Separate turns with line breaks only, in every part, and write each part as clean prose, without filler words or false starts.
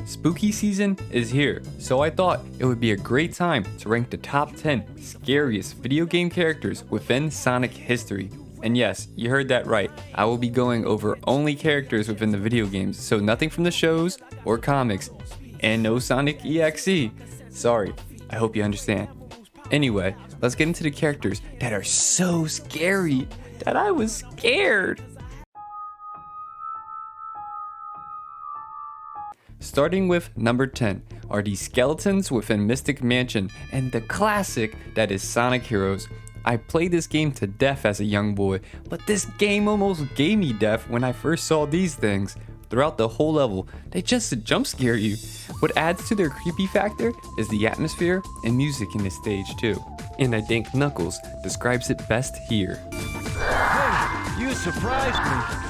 Spooky season is here, so I thought it would be a great time to rank the top 10 scariest video game characters within Sonic history. And yes, you heard that right, I will be going over only characters within the video games, so nothing from the shows or comics, and no Sonic EXE. Sorry, I hope you understand. Anyway, let's get into the characters that are so scary that I was scared. Starting with number 10 are the skeletons within Mystic Mansion and the classic that is Sonic Heroes. I played this game to death as a young boy, but this game almost gave me death when I first saw these things. Throughout the whole level, they just jump scare you. What adds to their creepy factor is the atmosphere and music in this stage too. And I think Knuckles describes it best here.
Hey, you surprised me.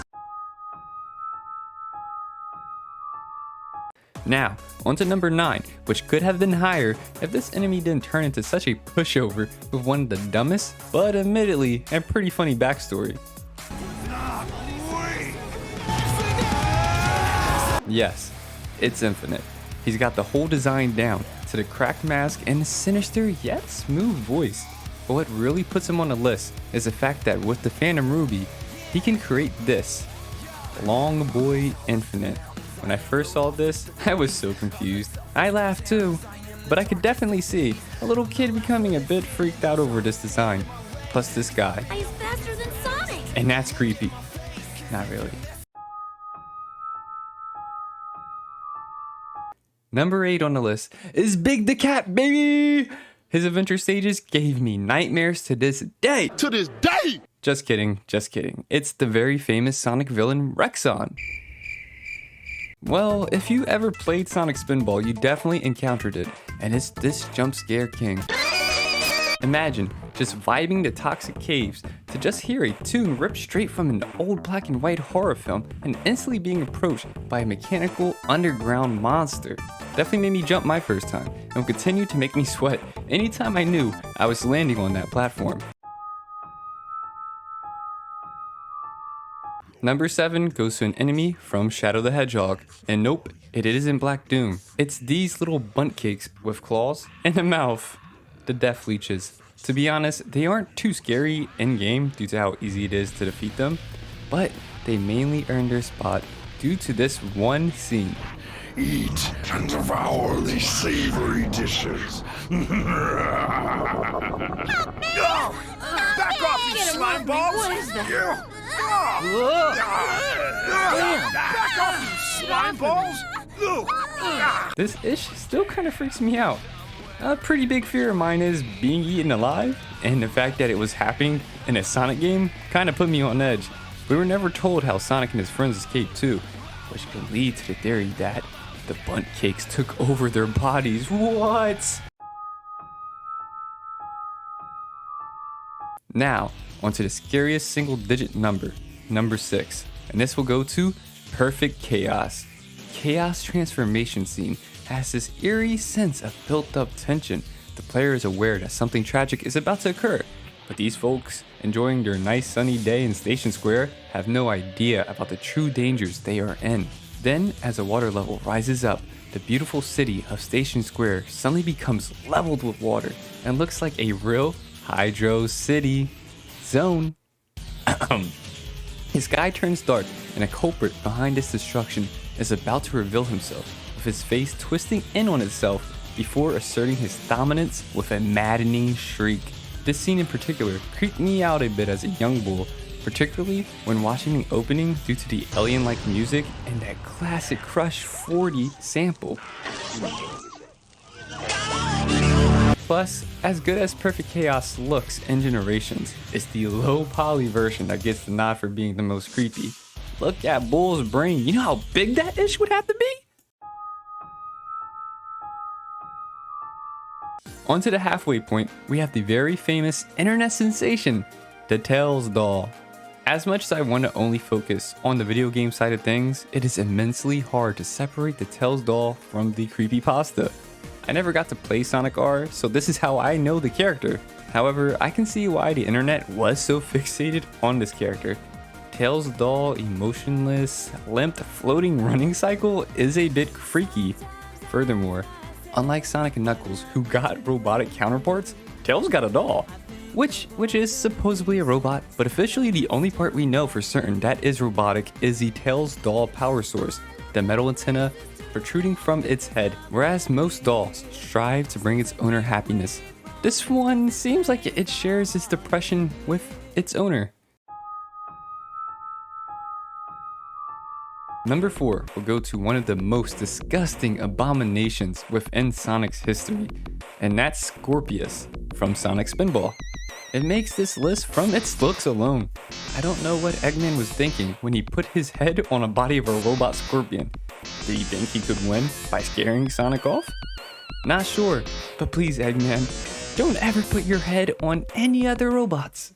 Now, on to number 9, which could have been higher if this enemy didn't turn into such a pushover with one of the dumbest, but admittedly, a pretty funny backstory. Yes, it's Infinite. He's got the whole design down, to the cracked mask and a sinister yet smooth voice. But what really puts him on the list is the fact that with the Phantom Ruby, he can create this, Long Boy Infinite. When I first saw this, I was so confused. I laughed too, but I could definitely see a little kid becoming a bit freaked out over this design. Plus this guy.
He's faster than Sonic!
And that's creepy. Not really. Number 8 on the list is Big the Cat, baby! His adventure stages gave me nightmares to this day.
To this day!
Just kidding, just kidding. It's the very famous Sonic villain, Rexon. Well, if you ever played Sonic Spinball, you definitely encountered it, and it's this jump scare king. Imagine just vibing the toxic caves to just hear a tune ripped straight from an old black and white horror film and instantly being approached by a mechanical underground monster. Definitely made me jump my first time, and will continue to make me sweat anytime I knew I was landing on that platform. Number 7 goes to an enemy from Shadow the Hedgehog, and nope, it isn't Black Doom. It's these little Bundt Cakes with claws and a mouth, the Death Leeches. To be honest, they aren't too scary in-game due to how easy it is to defeat them, but they mainly earn their spot due to this one scene.
Eat and devour these savory dishes. Back off, you slime balls!
What is that?
Back off, you slime balls!
This ish still kind of freaks me out. A pretty big fear of mine is being eaten alive, and the fact that it was happening in a Sonic game kind of put me on edge. We were never told how Sonic and his friends escaped too, which could lead to the theory that the Bundt Cakes took over their bodies. What? Now, onto the scariest single-digit number, number 6, and this will go to Perfect Chaos. Chaos transformation scene has this eerie sense of built-up tension. The player is aware that something tragic is about to occur, but these folks, enjoying their nice sunny day in Station Square, have no idea about the true dangers they are in. Then, as the water level rises up, the beautiful city of Station Square suddenly becomes leveled with water and looks like a real Hydro City zone. The sky turns dark, and a culprit behind this destruction is about to reveal himself, with his face twisting in on itself before asserting his dominance with a maddening shriek. This scene in particular creeped me out a bit as a young bull, particularly when watching the opening due to the alien-like music and that classic Crush 40 sample. Plus, as good as Perfect Chaos looks in Generations, it's the low poly version that gets the nod for being the most creepy. Look at Bull's brain, you know how big that ish would have to be? Onto the halfway point, we have the very famous internet sensation, the Tails doll. As much as I want to only focus on the video game side of things, it is immensely hard to separate the Tails doll from the creepypasta. I never got to play Sonic R, so this is how I know the character. However, I can see why the internet was so fixated on this character. Tails' dull, emotionless, limp, floating running cycle is a bit freaky. Furthermore, unlike Sonic and Knuckles, who got robotic counterparts, Tails got a doll, which is supposedly a robot, but officially the only part we know for certain that is robotic is the Tails doll power source, the metal antenna protruding from its head, whereas most dolls strive to bring its owner happiness. This one seems like it shares its depression with its owner. Number 4 will go to one of the most disgusting abominations within Sonic's history, and that's Scorpius from Sonic Spinball. It makes this list from its looks alone. I don't know what Eggman was thinking when he put his head on a body of a robot scorpion. Did he think he could win by scaring Sonic off? Not sure, but please Eggman, don't ever put your head on any other robots.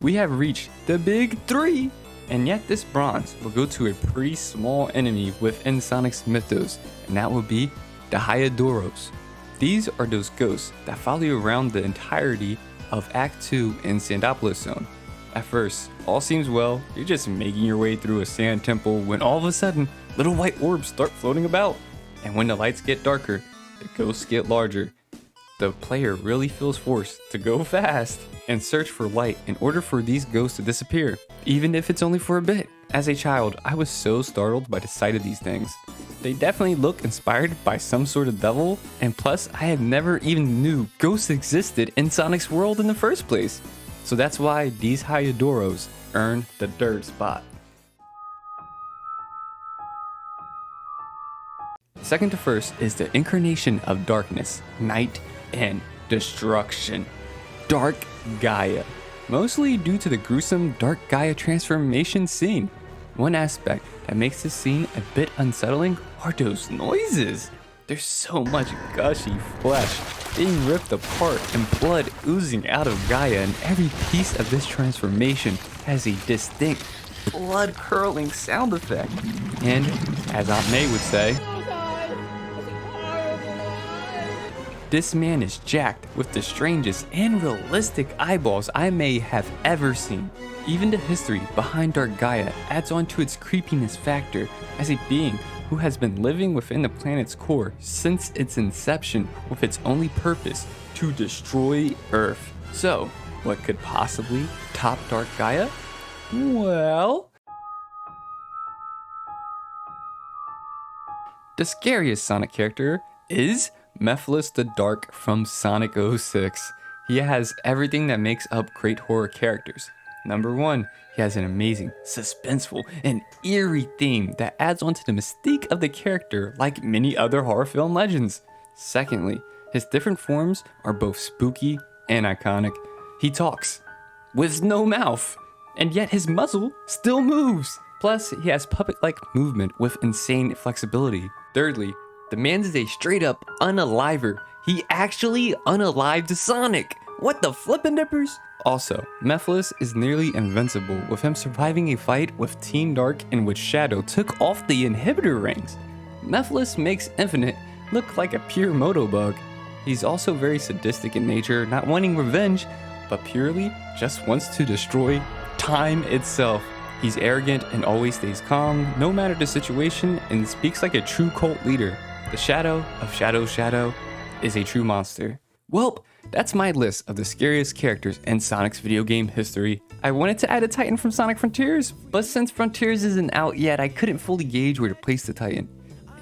We have reached the big 3, and yet this bronze will go to a pretty small enemy within Sonic's mythos, and that will be the Hayudoros. These are those ghosts that follow you around the entirety of Act 2 in Sandopolis Zone. At first, all seems well, you're just making your way through a sand temple when all of a sudden, little white orbs start floating about. And when the lights get darker, the ghosts get larger. The player really feels forced to go fast and search for light in order for these ghosts to disappear, even if it's only for a bit. As a child, I was so startled by the sight of these things. They definitely look inspired by some sort of devil, and plus I had never even knew ghosts existed in Sonic's world in the first place. So that's why these Hayudoros earn the third spot. Second to first is the incarnation of darkness, night, and destruction. Dark Gaia. Mostly due to the gruesome Dark Gaia transformation scene. One aspect that makes this scene a bit unsettling are those noises. There's so much gushy flesh being ripped apart and blood oozing out of Gaia, and every piece of this transformation has a distinct blood-curdling sound effect. And, as Aunt May would say, this man is jacked with the strangest and realistic eyeballs I may have ever seen. Even the history behind Dark Gaia adds on to its creepiness factor as a being who has been living within the planet's core since its inception with its only purpose to destroy Earth. So, what could possibly top Dark Gaia? Well, the scariest Sonic character is Methylus The Dark from Sonic 06. He has everything that makes up great horror characters. Number 1, he has an amazing, suspenseful, and eerie theme that adds on to the mystique of the character like many other horror film legends. Secondly, his different forms are both spooky and iconic. He talks with no mouth, and yet his muzzle still moves. Plus, he has puppet-like movement with insane flexibility. Thirdly, the man is a straight-up unaliver. He actually unalived Sonic. What the flippin' dippers? Also, Methylus is nearly invincible, with him surviving a fight with Team Dark in which Shadow took off the inhibitor rings. Methylus makes Infinite look like a pure moto bug. He's also very sadistic in nature, not wanting revenge, but purely just wants to destroy time itself. He's arrogant and always stays calm, no matter the situation, and speaks like a true cult leader. The Shadow of Shadow is a true monster. Well, that's my list of the scariest characters in Sonic's video game history. I wanted to add a Titan from Sonic Frontiers, but since Frontiers isn't out yet, I couldn't fully gauge where to place the Titan.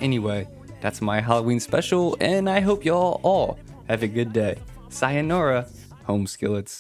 Anyway, that's my Halloween special, and I hope y'all all have a good day. Sayonara, home skillets.